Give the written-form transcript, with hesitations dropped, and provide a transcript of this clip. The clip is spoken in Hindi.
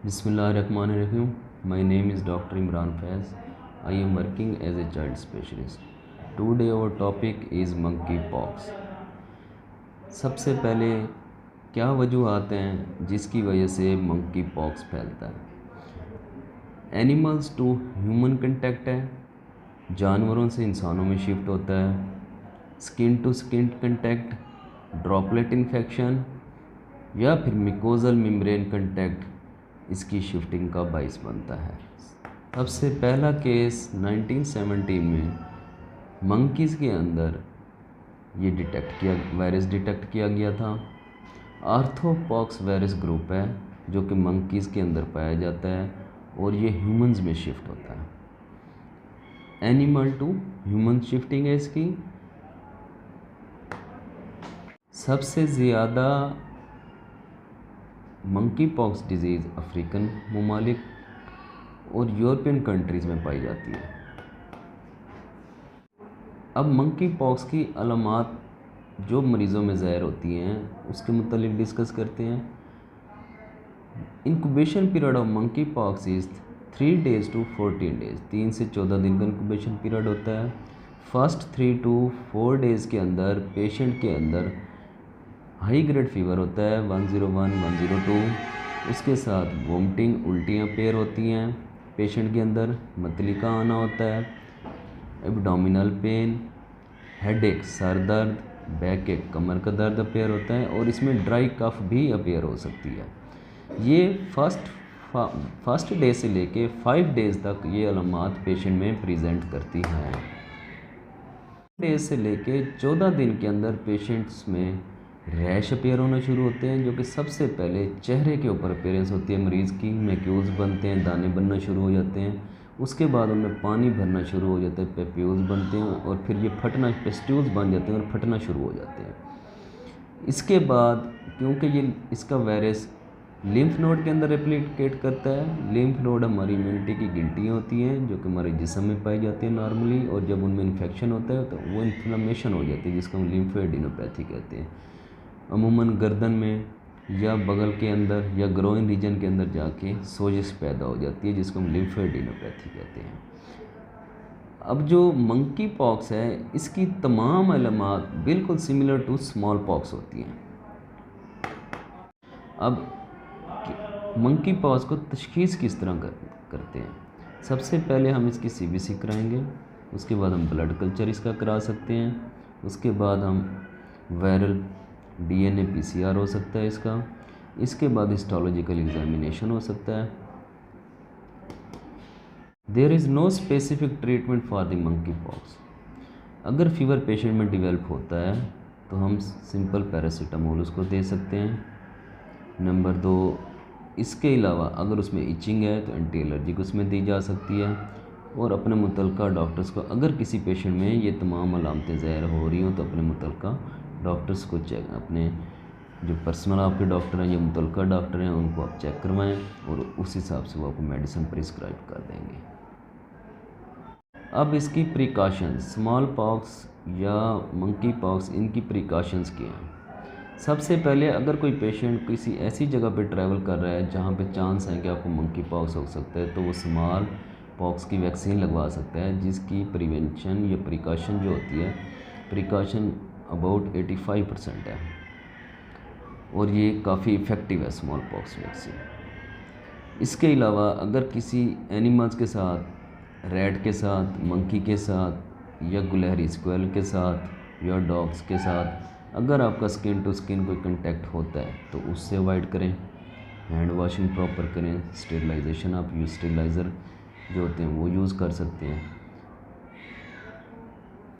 Bismillahirrahmanirrahim. My name is Dr. Imran Faiz. I am working as a child specialist. Today our topic is monkeypox. सबसे पहले क्या वजूहात हैं जिसकी वजह से मंकी पॉक्स फैलता है। एनिमल्स टू ह्यूमन कंटेक्ट है, जानवरों से इंसानों में शिफ्ट होता है। Skin to skin contact, droplet infection या फिर मिकोजल मेम्ब्रेन कंटेक्ट इसकी शिफ्टिंग का बाइस बनता है। सबसे पहला केस 1970 में मंकीज़ के अंदर ये वायरस डिटेक्ट किया गया था। आर्थ्रोपॉक्स वायरस ग्रुप है जो कि मंकीज़ के अंदर पाया जाता है और ये ह्यूमंस में शिफ्ट होता है। एनिमल टू ह्यूमन शिफ्टिंग है इसकी। सबसे ज़्यादा मंकी पॉक्स डिजीज़ अफ्रीकन ममालिक और यूरोपियन कंट्रीज़ में पाई जाती है। अब मंकी पॉक्स की अलामात जो मरीज़ों में ज़ाहिर होती हैं उसके मुतालिक डिस्कस करते हैं। Incubation period of monkey pox is 3 days to 14 days, 3 से 14 दिन का इंक्यूबेशन पीरियड होता है। फर्स्ट 3 to 4 days के अंदर पेशेंट के अंदर हाई ग्रेड फीवर होता है 101, 102। उसके साथ वोमिटिंग, उल्टियाँ पेयर होती हैं पेशेंट के अंदर, मतली का आना होता है, एब्डोमिनल पेन, हेडेक सर दर्द, बैक एक कमर का दर्द अपेयर होता है और इसमें ड्राई कफ भी अपेयर हो सकती है। ये फर्स्ट डे से लेके 5 days तक ये अलामात पेशेंट में प्रेजेंट करती हैं। डे से लेके 14 दिन के अंदर पेशेंट्स में रैश अपेयर होना शुरू होते हैं जो कि सबसे पहले चेहरे के ऊपर अपेयरेंस होती है मरीज़ की। मैक्यूल्स बनते हैं, दाने बनना शुरू हो जाते हैं। उसके बाद उनमें पानी भरना शुरू हो जाता है, पेप्यूल्स बनते हैं और फिर ये फटना, पेस्ट्यूल्स बन जाते हैं और फटना शुरू हो जाते हैं। इसके बाद क्योंकि ये इसका वायरस लिम्फ नोड के अंदर रेप्लिकेट करता है। लिम्फ नोड हमारी इम्यूनिटी की गिल्टियाँ होती हैं जो कि हमारे जिस्म में पाई जाती है नॉर्मली, और जब उनमें इन्फेक्शन होता है तो वो इन्फ्लेमेशन हो जाती है जिसको हम लिम्फोएडिनोपैथी कहते हैं। अमूमन गर्दन में या बगल के अंदर या ग्रोइन रीजन के अंदर जाके सोजिश पैदा हो जाती है जिसको हम लिम्फोएडिनोपैथी कहते हैं। अब जो मंकी पॉक्स है इसकी तमाम अलामात बिल्कुल सिमिलर टू स्मॉल पॉक्स होती हैं। अब मंकी पॉक्स को तशखीस किस तरह करते हैं। सबसे पहले हम इसकी सीबीसी कराएंगे, उसके बाद हम ब्लड कल्चर इसका करा सकते हैं, उसके बाद हम वायरल डीएनए पीसीआर हो सकता है इसका, इसके बाद हिस्टोलॉजिकल एग्जामिनेशन हो सकता है। There is no specific treatment for the monkey pox. अगर फीवर पेशेंट में डिवेल्प होता है तो हम सिंपल पैरासीटामोल उसको दे सकते हैं। नंबर 2, इसके अलावा अगर उसमें इचिंग है तो एंटी एलर्जिक उसमें दी जा सकती है। और अपने मुतलका डॉक्टर्स को, अगर किसी पेशेंट में ये तमाम अलामतें ज़ाहिर हो रही हों तो अपने मुतलका डॉक्टर्स को चेक, अपने जो पर्सनल आपके डॉक्टर हैं या मुतलका डॉक्टर हैं उनको आप चेक करवाएं और उस हिसाब से वो आपको मेडिसिन प्रिस्क्राइब कर देंगे। अब इसकी प्रिकॉशंस, स्मॉल पॉक्स या मंकी पॉक्स, इनकी प्रिकॉशंस क्या हैं। सबसे पहले अगर कोई पेशेंट किसी ऐसी जगह पे ट्रैवल कर रहा है जहाँ पे चांस है कि आपको मंकी पॉक्स हो सकता है तो वो स्मॉल पॉक्स की वैक्सीन लगवा सकता है जिसकी प्रिवेंशन या प्रिकॉशन जो होती है, प्रिकॉशन अबाउट 85% है और ये काफ़ी इफ़ेक्टिव है स्मॉल पॉक्स वैक्सीन। इसके अलावा अगर किसी एनिमल्स के साथ, रैट के साथ, मंकी के साथ या गुलहरी स्क्वेल के साथ या डॉग्स के साथ अगर आपका स्किन टू स्किन कोई कंटेक्ट होता है तो उससे अवॉइड करें। हैंड वॉशिंग प्रॉपर करें, स्टेरिलाइजेशन, आप यूज स्टेरिलाइज़र जो होते हैं वो यूज़ कर सकते हैं।